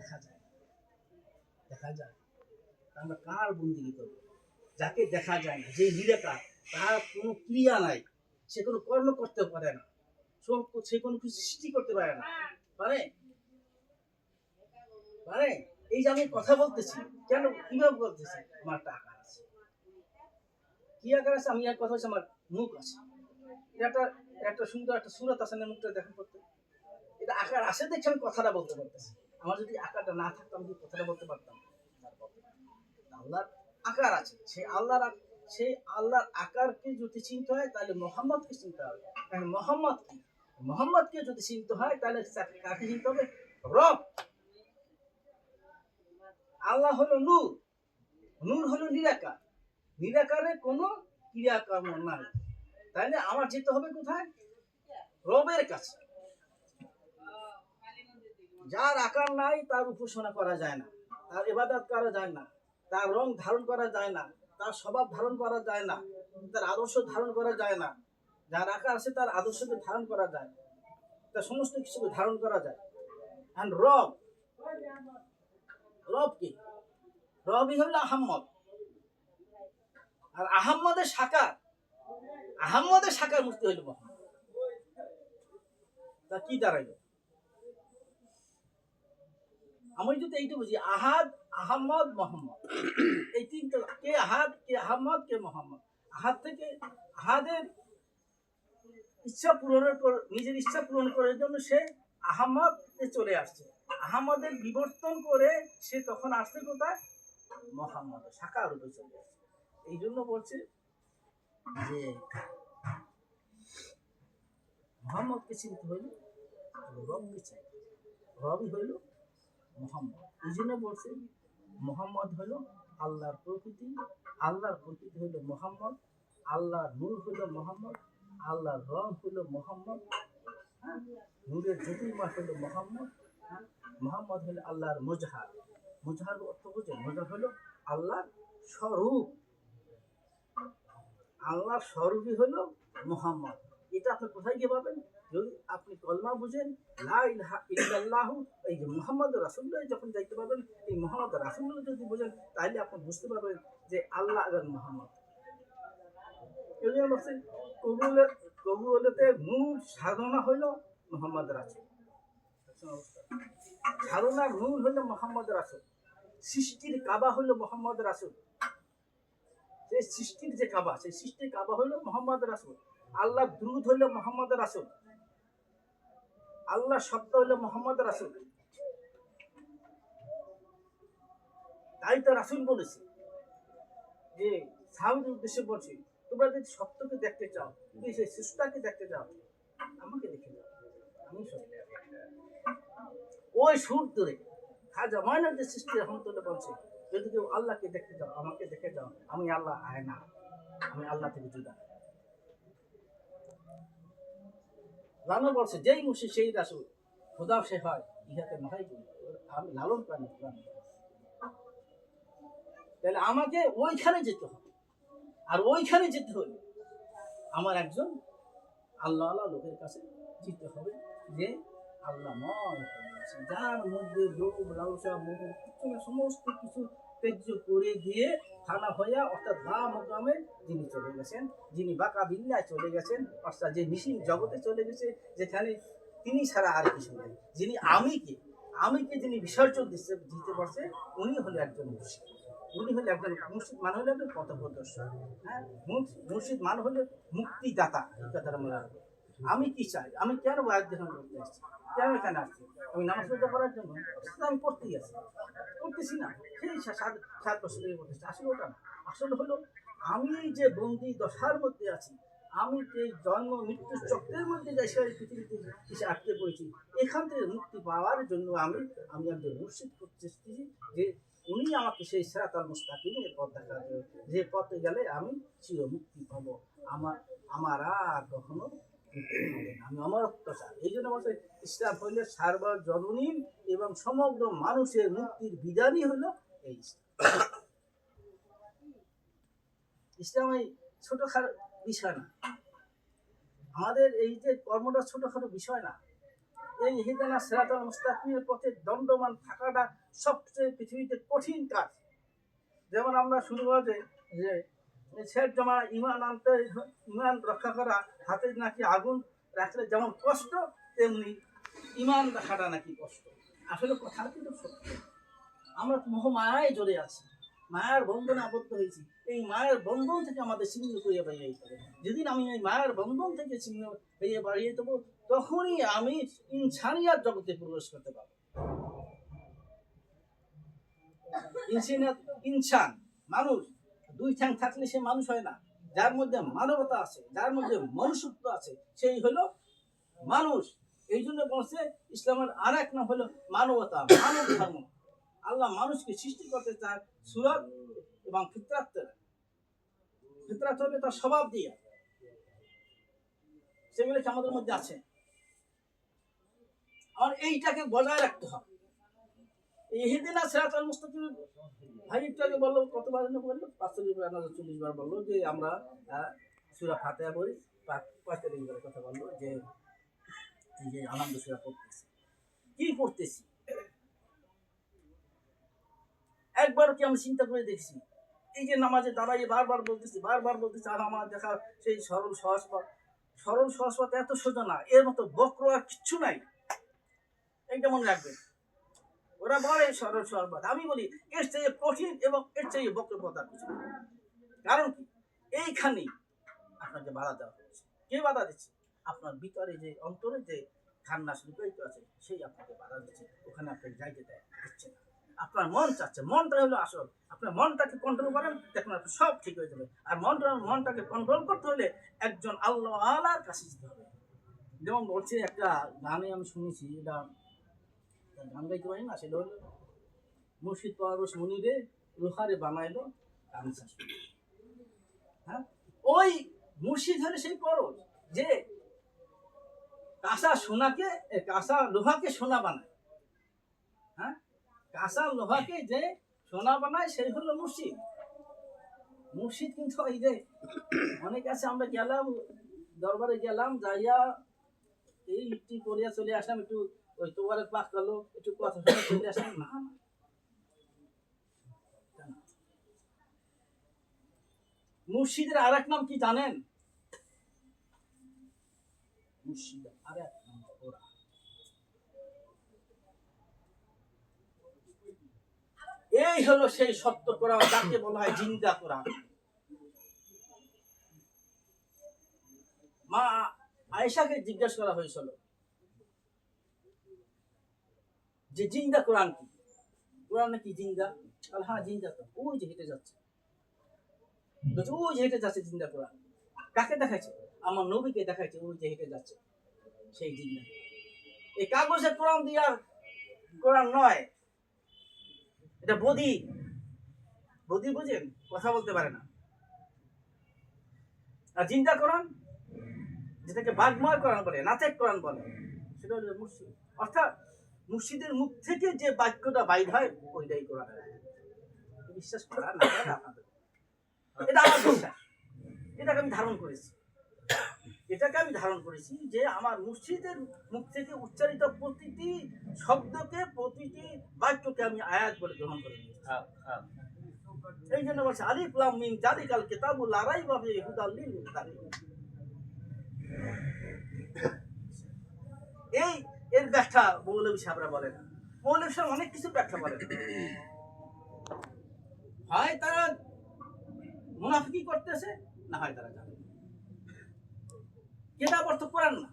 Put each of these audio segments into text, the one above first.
দেখা যায় দেখা যায় আমরা কার বন্দিগি করবো? যাকে দেখা যায় না, যে নিরাকার, তার কোনো ক্রিয়া নাই, সে কোনো কর্ম করতে পারে না, সে কোনো কিছু সৃষ্টি করতে পারে না, পারে পারে এই যে আমি কথা বলতেছি, কেন কিভাবে বলতেছি? আমার একটা আকার আছে। কি আকার আছে? আমি এক কথা হচ্ছে আমার মুখ আছে, এটা একটা সুন্দর একটা সুরত আছে না, মুখটা দেখা করতে, এটা আকার আছে দেখে আমি কথাটা বলতে পারতেছি। আমার যদি আকারটা না থাকতো আমি কথাটা বলতে পারতাম? আল্লাহর আকার আছে, সেই আল্লাহর আকারকে যদি চিনতে হয় তাহলে মোহাম্মদকে চিনতে হবে। কারণ মোহাম্মদকে যদি চিনতে হয় তাহলে কাকে চিনতে হবে? রব। আল্লাহ হলো নূর, নূর হলো নিরাকার, নিরাকারে কোনো ক্রিয়াকর্ম নাই। তাইলে আমার যেতে হবে কোথায়? রবের কাছে। যার আকার নাই তার উপাসনা করা যায় না, তার ইবাদত করা যায় না, তার রং ধারণ করা যায় না, তার স্বভাব ধারণ করা যায় না, তার আদর্শ ধারণ করা যায় না। যার আকার আছে তার আদর্শকে ধারণ করা যায়, তার সমস্ত কিছুকে ধারণ করা যায়। এন্ড রব, রব কি? রবই হলো আহম্মদ। আর আহম্মদের সাকার মূর্তি হইল মোহাম্মদ। তা কি দাঁড়াইল? আমি যদি এইটা বুঝি, আহাদ, আহম্মদ, মোহাম্মদ, এই তিনটা, কে আহাদ, কে আহম্মদ, কে মোহাম্মদ। আহাদ থেকে, আহাদের ইচ্ছা পূরণের নিজের ইচ্ছা পূরণ করার জন্য সে আহম্মদ চলে আসছে, আহম্মদের বিবর্তন করে সে তখন আসছে কোথায়? মোহাম্মদ শাখা রূপে চলে আসছে। এই জন্য বলছে যে মোহাম্মদকে চিনতে হইল রবকে চাই, রবই হইল মোহাম্মদ। এই জন্য বলছে মোহাম্মদ হইল আল্লাহর প্রকৃতি, আল্লাহর প্রকৃতি হইল মোহাম্মদ, আল্লাহর নূর হইল মোহাম্মদ, আল্লাহর রং হইল মোহাম্মদ, নূরের জ্যোতির্ময় হইল মোহাম্মদ, মোহাম্মদ হইল আল্লাহর মুজহার। মুজহার অর্থ বুঝে? মুজহার হইল আল্লাহর স্বরূপ, আল্লাহর স্বরূপই হইল মোহাম্মদ। এটা আপনি কোথায় গিয়ে পাবেন? যদি আপনি কলমা বুঝেন, লা ইলাহা ইল্লাল্লাহু, এই যে মুহাম্মদ রাসূলুল্লাহ যখন দেখতে পাবেন, এই মুহাম্মদ রাসূলুল্লাহ যদি বুঝেন, তাহলে আপনি বুঝতে পারবেন যে আল্লাহ এবং মুহাম্মদ। এই জন্য বলছেন কবুলতে মূল সাধনা হইল মুহাম্মদ রাসূল। সাধনার মূল হইল মুহাম্মদ রাসূল। সৃষ্টির কাবা হইল মুহাম্মদ রাসূল। সেই সৃষ্টির যে কাবা, সেই সৃষ্টির কাবা হইল মুহাম্মদ রাসূল। আল্লাহ দুরূদ হইল মুহাম্মদ রাসূল, আল্লাহ শব্দ হইল মুহাম্মদ রাসূল। তাই তো রাসূল বলেছে যে সাহাবীদের উদ্দেশ্যে বলছি, তোমরা যদি সত্যকে দেখতে চাও, যদি সেই সৃষ্টিকে দেখতে চাও, আমাকে দেখে যাও, আমি সত্য। ওই সুর ধরে খাজা ময়নাদের সৃষ্টি রহমতুল্লাহ বলছে, যদি কেউ আল্লাহকে দেখতে চাও, আমাকে দেখে যাও, আমি আল্লাহ আয়না, আমি আল্লাহ থেকে জুদা। লালন বলছে, যেই মুর্শিদ সেই রাসূল, খোদা সে হয় ইহাতে নয় গুণ, আমি লালন প্রাণী। তাহলে আমাকে ওইখানে যেতে হবে, আর ওইখানে যেতে হলে আমার একজন আল্লাহ আল্লাহ লোকের কাছে যেতে হবে, যে আল্লাহময়, যার মধ্যে লোভ লালসা মোহ সমস্ত কিছু ত্যায্য করে দিয়ে খানা হইয়া, অর্থাৎ বা মোকামে যিনি চলে গেছেন, যিনি বাঁকা বিল্লায় চলে গেছেন, অর্থাৎ যে নিশিন জগতে চলে গেছে, যেখানে তিনি ছাড়া আর কিছু নেই, যিনি আমিকে যিনি বিসর্জন দিতে পারছে, উনি হলো একজন মুর্শিদ। উনি হলে একজন মুর্শিদ, মানে হলে একজন পথপ্রদর্শক। হ্যাঁ, মুর্শিদ মানে হলে মুক্তিদাতা। এই কথাটা মনে রাখবে। আমি কি চাই? আমি কেন বায়াত গ্রহণ করতে আসছি? কেন এখানে আসছি? আমি নামাজ পড়তে করার জন্য? আমি পড়তেই আছি, করতেছি না, সেই 7 বছর ধরে করতেছি। আসলে ওটা না, আসলে হলো আমি যে বন্দি দশার মধ্যে আছি, আমি যে জন্ম মৃত্যুর চক্রের মধ্যে যে পৃথিবীতে এসে আটকে পড়েছি, এখান থেকে মুক্তি পাওয়ার জন্য আমি একজন মুর্শিদ করতেছি, যে উনি আমাকে সেই সিরাতাল মুস্তাকিমের পথ দেখাবে, যে পথে গেলে আমি চিরমুক্তি পাবো, আমার আর কখনো আমি অমরত্ব চাই। এই জন্য বলছে ইসলাম হইলে সার্বজনীন এবং সমগ্র মানুষের মুক্তির বিধানই হলো এই ইসলাম। এই ছোটখাটো বিষয় না, আমাদের এই যে কর্মটা ছোটখাটো বিষয় না, এই ইহদিনা সিরাতাল মুস্তাকিমের পথে দণ্ডমান থাকাটা সবচেয়ে পৃথিবীতে কঠিন কাজ। যেমন আমরা শুরু বলতে যে শেষ জমা ইমান আনতে, ইমান রক্ষা করা হাতে নাকি আগুন রাখলে যেমন কষ্ট, তেমনি ইমান রাখাটা নাকি কষ্ট। আসলে কথা কিন্তু সত্য। আমরা মোহমায়ায় জড়ে আছি, মায়ের বন্ধনে আবদ্ধ হয়েছি। এই মায়ের বন্ধন থেকে আমাদের ছিন্ন করিয়ে বাড়িয়ে যেতে হবে। যেদিন আমি এই মায়ের বন্ধন থেকে ছিন্ন হয়ে বাড়িয়ে দেবো, তখনই আমি ইনসানিয়াত জগতে প্রবেশ করতে পারবো। ইনসান মানুষ, দুই ঠ্যাং থাকলে সে মানুষ হয় না। যার মধ্যে মানবতা আছে, যার মধ্যে মনুষ্যত্ব আছে, সেই হলো মানুষ। এই জন্য বলছে ইসলামের আর এক নাম হলো মানবতা, মানব ধর্ম। আল্লাহ মানুষকে সৃষ্টি করতে চান সুরত এবং ফিতরাত। ফিতরাত হবে তার স্বভাব দিয়ে, সেগুলো কি আমাদের মধ্যে আছে। আর এইটাকে বজায় রাখতে হবে। ইহদিনা সিরাতাল মুস্তাকিম ভাই একটু আগে বললো, কতবার বললো, 45 বার বললো যে আমরা সূরা ফাতিহা পড়ি, 45 বারের কথা বললো যে এই যে আলহামদুলিল্লাহ পড়তেছি। কি পড়তেছি একবারও কি আমি চিন্তা করে দেখছি? এই যে নামাজে দাঁড়াইয়ে বারবার বলতেছি আর আমার দেখা সেই সরল সহজ পথ এত সোজা না, এর মতো বক্র আর কিচ্ছু নাই। এইটা মনে রাখবেন। ওরা বলে সরল পথ, আমি বলি এর চেয়ে কঠিন এবং এর চেয়ে বক্র পথ আর কিছু। কারণ কি, এইখানেই আপনাকে বাধা দেওয়া হয়েছে। কে বাধা দিচ্ছে? আপনার ভিতরে যে অন্তরে যে খান্না লুকায়িত আছে, সেই আপনাকে বাধা দিচ্ছে। ওখানে আপনাকে যাইতে দিচ্ছে না। আপনার মন চাচ্ছে, মনটা হলো আসল। আপনার মনটাকে কন্ট্রোল করেন, দেখুন আপনার সব ঠিক হয়ে যাবে। আর মনটাকে কন্ট্রোল করতে হলে একজন আল্লাহ আল্লাহর কাছে যেতে হবে। যেমন বলছে একটা গানে আমি শুনেছি, এটা গান গাইতে পারি না, সেটা হলো মুর্শিদ পরশ মুনিরে রুহারে বানাইলো গামছা। হ্যাঁ, ওই মুর্শিদ হলে সেই পরশ যে কাঁচা লোহাকে সোনা বানায়। হ্যাঁ, কাঁচা লোহাকে যে সোনা বানায় সেই হলো মুর্শিদ। কিন্তু এই যে অনেক আছে, আমরা গেলাম দরবারে, গেলাম যাইয়া এই ইটি করিয়া চলে আসলাম, একটু ওই তোমার পাক গেলো, একটু কথা শুনে চলে আসলাম না। মুর্শিদের আর এক নাম কি জানেন? মুর্শিদের আর এক নাম কোরআন। এই হলো সেই সত্য কোরআন, যাকে বলা হয় জিন্দা কোরআন। মা আয়েশাকে জিজ্ঞাসা করা হয়েছিল যে জিন্দা কোরআন কি? কোরআন নাকি জিন্দা? হ্যাঁ জিন্দা তো, ওই যে হেঁটে যাচ্ছে, ওই যে হেঁটে যাচ্ছে জিন্দা কোরআন। কাকে দেখাইছে? আমার নবীকে দেখাইছে, ওই যে হেঁটে যাচ্ছে সেই জিন্দা। এই কাগজের কোরআন দিয়া কোরআন নয়, এটা বদি বুঝেন, কথা বলতে পারে না। আর জিন্দা কোরআন, যেটাকে বাগময় কোরআন বলে, নাতেক কোরআন বলে, সেটা হলো মুর্শিদ। অর্থাৎ মুর্শিদের মুখ থেকে যে বাক্যটা বাইর হয়, ওইটাই কোরআন। বিশ্বাস করা না আপনাদের, এটা আমার বিশ্বাস। এটাকে আমি ধারণ করেছি যে আমার মুর্শিদের মুখ থেকে উচ্চারিত প্রতিটি শব্দকে, প্রতিটি বাক্যকে আমি আয়াত বলে গ্রহণ করে নিয়েছি। এই জন্য বলছে আলিফ লাম মিম যালিকাল কিতাবু লা রাইবা ফীহি হুদাল লিল মুত্তাকিন। এই এর ব্যাখ্যা মৌলভী সাহেবরা বলেন। মৌলভী সাহেব অনেক কিছু ব্যাখ্যা বলেন। হয় তারা মুনাফিকি করতেছে, না হয় তারা জানে। কিতাব অর্থ কোরআন না,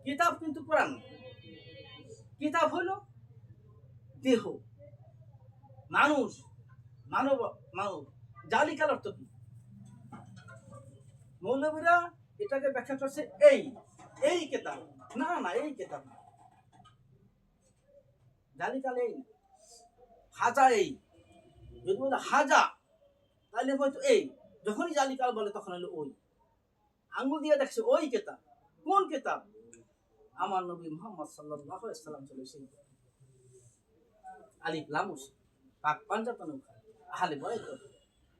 কিতাব কিন্তু কোরআন না। কিতাব হলো দেহ, মানব। জালিকাল অর্থ কি? মৌলবীরা এটাকে ব্যাখ্যা করছে এই কিতাব না, এই কিতাব না। জালিকাল এই হাজা, এই যদি বলে হাজা, তাহলে হয়তো এই। যখনই জালিকাল বলে তখন হলো ওই, আঙ্গুল দিয়ে দেখছে ওই কিতাব। কোন কিতাব? আমার নবী মুহাম্মদ সাল্লাল্লাহু আলাইহি সাল্লাম চলে সেই আলিফ লাম পাক পাঞ্জাতন আহলে বয়ত।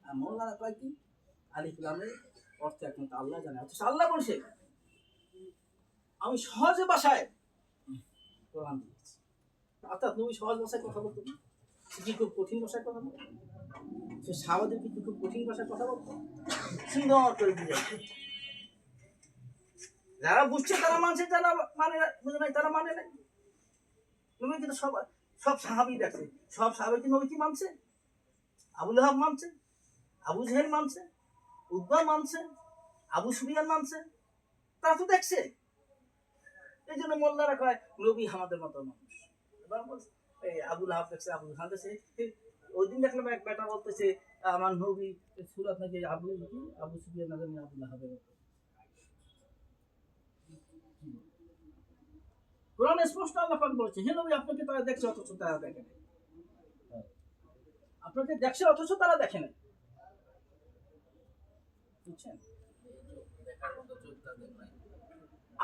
আর মোল্লারা কয় কি? আলিফ লামের অর্থ একমাত্র আল্লাহ জানে। অথচ আল্লাহ বলছে আমি সহজে ভাষায় কোরআন দিয়েছি। অর্থাৎ নবী সহজ ভাষায় কথা বলতো, সে কি খুব কঠিন ভাষায় কথা বলতো? সে সাহাবাদের কিন্তু খুব কঠিন ভাষায় কথা বলতো, সুন্দর করে বুঝাইতো। যারা বুঝছে তারা মানছে, যারা মানে বুঝে নাই তারা মানে নাই। নবী কিন্তু সব সাহাবী দেখছে, সব সাহাবী কি নবী কি মানছে? আবু লাহাব মানছে, আবু জেহেল মানছে, উদ্বা মানছে, আবু সুফিয়ান মানছে, তারা তো দেখছে। এই জন্য মোল্লারা কয় নবী আমাদের মতো মানুষ। এই আবু লাহাব দেখছে, আবু জেহেল দেখছে। ওই দিন দেখলাম এক বেটা বলতেছে আমার নবী সুরাত নাকি আবু সুফিয়ান না জানি আবু লাহাবের মতো। কোরআন স্পষ্ট আল্লাহ পাক বলেছে, হে নবী আপনাকে তারা দেখছে অথচ তারা দেখে নাই। আপনাকে দেখছে অথচ তারা দেখে নাই। বুঝছেন?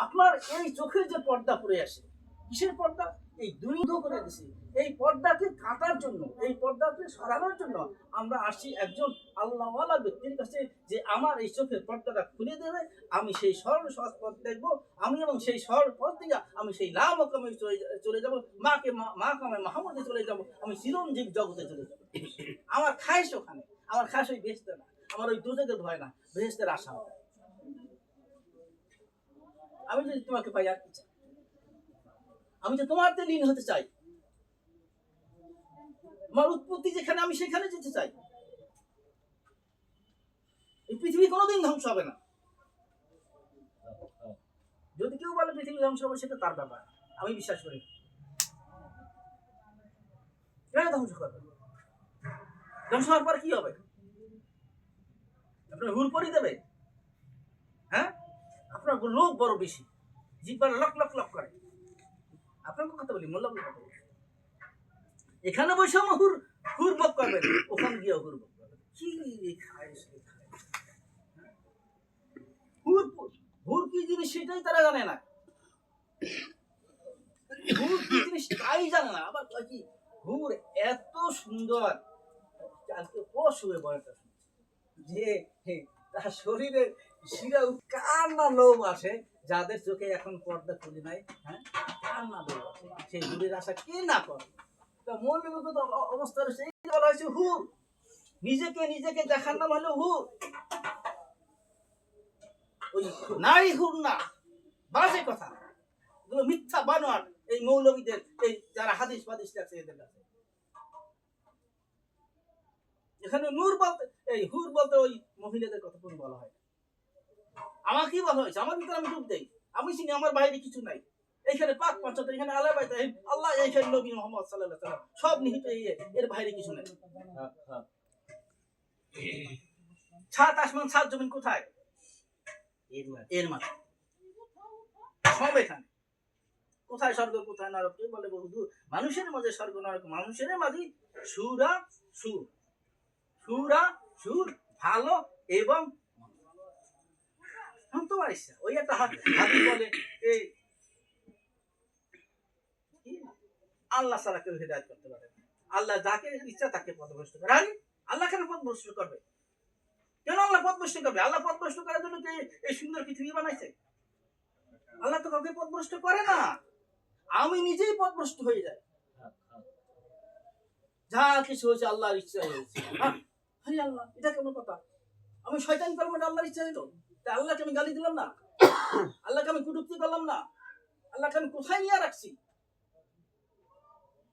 আপনার এই চোখের যে পর্দা পড়ে আসে, কিসের পর্দা? এই দুনিয়া করে দিছে। এই পর্দাকে কাটার জন্য, এই পর্দাকে সরানোর জন্য আমরা আসি একজন আল্লাহওয়ালা ব্যক্তির কাছে, যে আমার এই চোখের পর্দাটা খুলে দেবে, আমি সেই সরল সহজ পথ দেখবো, আমি এবং সেই সরল পথ থেকে আমি সেই লাভ কামে চলে যাবো, মা কামে মাহমুদে চলে যাবো, আমি চিরঞ্জীব জগতে চলে যাবো। আমার খাইস ওখানে, আমার খাস ওই বেহেশতে না, আমার ওই দুজকের ভয় না, বেহেশতের আশা হবে। আমি যদি তোমাকে পাই আর কি চাই? আমি তো তোমারতে লীন হতে চাই। আমার উৎপত্তি যেখানে, আমি সেখানে যেতে চাই। এই পৃথিবী কোনোদিন ধ্বংস হবে না। যদি কেউ বলে পৃথিবী ধ্বংস হবে, সেটা তার ব্যাপার, আমি বিশ্বাস করি। কেন ধ্বংস করবে? ধ্বংস হওয়ার পর কি হবে? আপনার হুর পরি দেবে? হ্যাঁ, আপনার লোক বড় বেশি, জিব্বার লক লক লক করে। আপনাকে কথা বলি, মোল্লা বলে কথা বলি। এখানে বসে হুর হুর বক করবেন, ওখানে গিয়ে হুর বক করবেন। কি খায় হুর? হুর কি জিনিস সেটাই তারা জানে না। হুর কি জিনিস তাই জানে না। আবার কি হুর এত সুন্দর, কালকে পশুয়ে বয়টা যে তার শরীরে শিরা কান্না লোভ আসে, যাদের চোখে এখন পর্দা খুলি নাই, হ্যাঁ, কান্না লোভ আসে, সেই হুরের আশা কে না করে? মৌলবিগত অবস্থা সেই বলা হয়েছে হুর। নিজেকে দেখার নাম হলো হুর। ওই নারী হুর না, বাজে কথা, এগুলো মিথ্যা বানোয়াট। এই মৌলবীদের, এই যারা হাদিস ফাদিস আছে এদের কাছে। এখানে নূর বলতে, এই হুর বলতে ওই মহিলাদের কথা কোন বলা হয়? আমাকেই বলা হয়েছে, আমার ভিতরে আমি ডুব দেই, আমি চিনি আমার বাইরে কিছু নাই। এইখানে পাক পঞ্চায়েত, এখানে আল্লাহ বাইতে আল্লাহ, এইখানে নবী মুহাম্মদ সাল্লাল্লাহু আলাইহি ওয়াসাল্লাম সব নিহিত, এর বাইরে কিছু নাই। ছাদ আসমান, ছাদ জমিন কোথায়? এর মাঝে সব এখানে। কোথায় স্বর্গ, কোথায় নরক? কে বলে বহুদূর। মানুষের মাঝে স্বর্গ নরক, মানুষের মাঝে সুরা সুর, সুরা সুর ভালো এবং তোমার ইচ্ছা। ওই একটা হাতি বলে এই আল্লাহ ছাড়া কেউ হিদায়াত করতে পারে না, আল্লাহ যাকে ইচ্ছা তাকে পথভ্রষ্ট করে। আরে আল্লাহ কেন পথভ্রষ্ট করবে? কেন আল্লাহ পথভ্রষ্ট করবে? আল্লাহ পথভ্রষ্ট করার জন্য কি এই সুন্দর পৃথিবী বানাইছে? আল্লাহ তো কাউকে পথভ্রষ্ট করে না, আমি নিজেই পথভ্রষ্ট হয়ে যাই। যা কিছু হয়েছে আল্লাহর ইচ্ছা হয়েছে। আরে আল্লাহ, এটা কেমন কথা? আমি শয়তানি করবো, এটা আল্লাহর ইচ্ছা হইলো? তা আল্লাহকে আমি গালি দিলাম না, আল্লাহকে আমি কুটুক্তি করলাম না, আল্লাহকে আমি কোথায় নিয়ে রাখছি?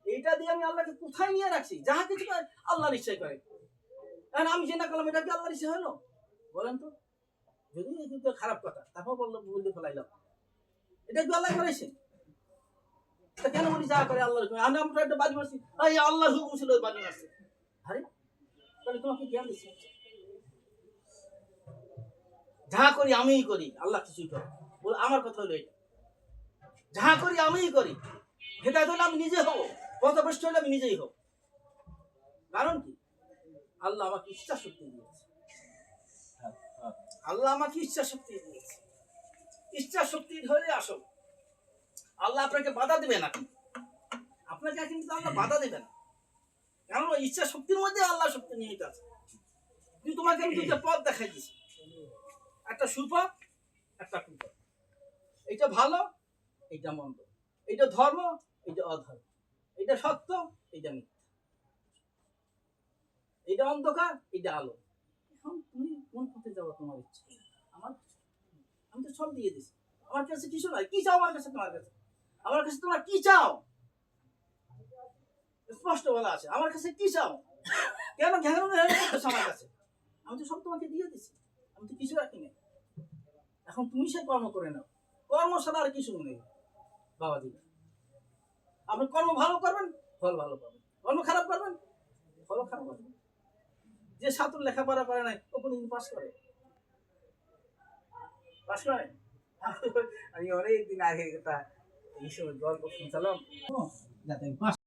এইটা দিয়ে আমি আল্লাহকে কোথায় নিয়ে রাখছি? যাহা কিছু আল্লাহর ইচ্ছা করে। কারণ আমি যে না করলাম, এটা কি আল্লাহর ইচ্ছা হলো? বলেন তো। যদি কিন্তু খারাপ কথা, তারপর বললে ফেলাইলাম, এটা কি আল্লাহ করেছে? কেন বলি যা করে আল্লাহর? আমি আমরা একটা বাড়ি মারছি, এই আল্লাহর হুকুম ছিল বাড়ি মারছে। আরে তাহলে তোমাকে জ্ঞান দিচ্ছে, যা করি আমিই করি, আল্লাহ কিছুই করে। আমার কথা হলো এটা, যা করি আমিই করি। হেদায়েত হলে আমি নিজে হবো, পথভ্রষ্ট হলে আমি নিজেই হব। কারণ কি? আল্লাহ আমাকে ইচ্ছা শক্তি দিয়েছে। আল্লাহ আমাকে ইচ্ছা শক্তি দিয়েছে। ইচ্ছা শক্তি ধরে আসো। আল্লাহ আপনাকে বাধা দিবে না, আপনাকে কিন্তু আল্লাহ বাধা দেবে না, কারণ ইচ্ছা শক্তির মধ্যে আল্লাহ শক্তি নিহিত আছে। কিন্তু তোমাকে আমি দুইটা পথ দেখাই দিচ্ছি, একটা সুপথ, একটা কুপথ। এটা ভালো, এটা মন্দ, এটা ধর্ম, এটা অধর্ম, এটা সত্য, এটা মিথ্যা, এটা অন্ধকার, এটা আলো। এখন তুমি কোন পথে যাবো তোমার ইচ্ছা। আমার আমি তো সব দিয়ে দিছি, আমার কাছে কিছু নাই। কি চাও আমার কাছে? তোমার কাছে আমার কাছে তোমরা কি চাও? স্পষ্ট বলা আছে, আমার কাছে কি চাও? কেন ঘেরানো করতেছো আমার কাছে? আমি তো সব তোমাকে দিয়ে দিছি, আমি তো কিছু রাখি নাই। এখন তুমি সে কর্ম করে নাও, কর্ম ছাড়া আর কিছু নেই বাবাজি। আপনি কর্ম ভালো করবেন, ফল ভালো পাবেন। কর্ম খারাপ করবেন, ফল খারাপ পাবেন। যে ছাত্র লেখাপড়া করে নাই ও কোনদিন পাস করে? পাস করে? আমি অনেকদিন আগে একটা এই সময় গল্প শুনছিলাম, যাতে আমি পাস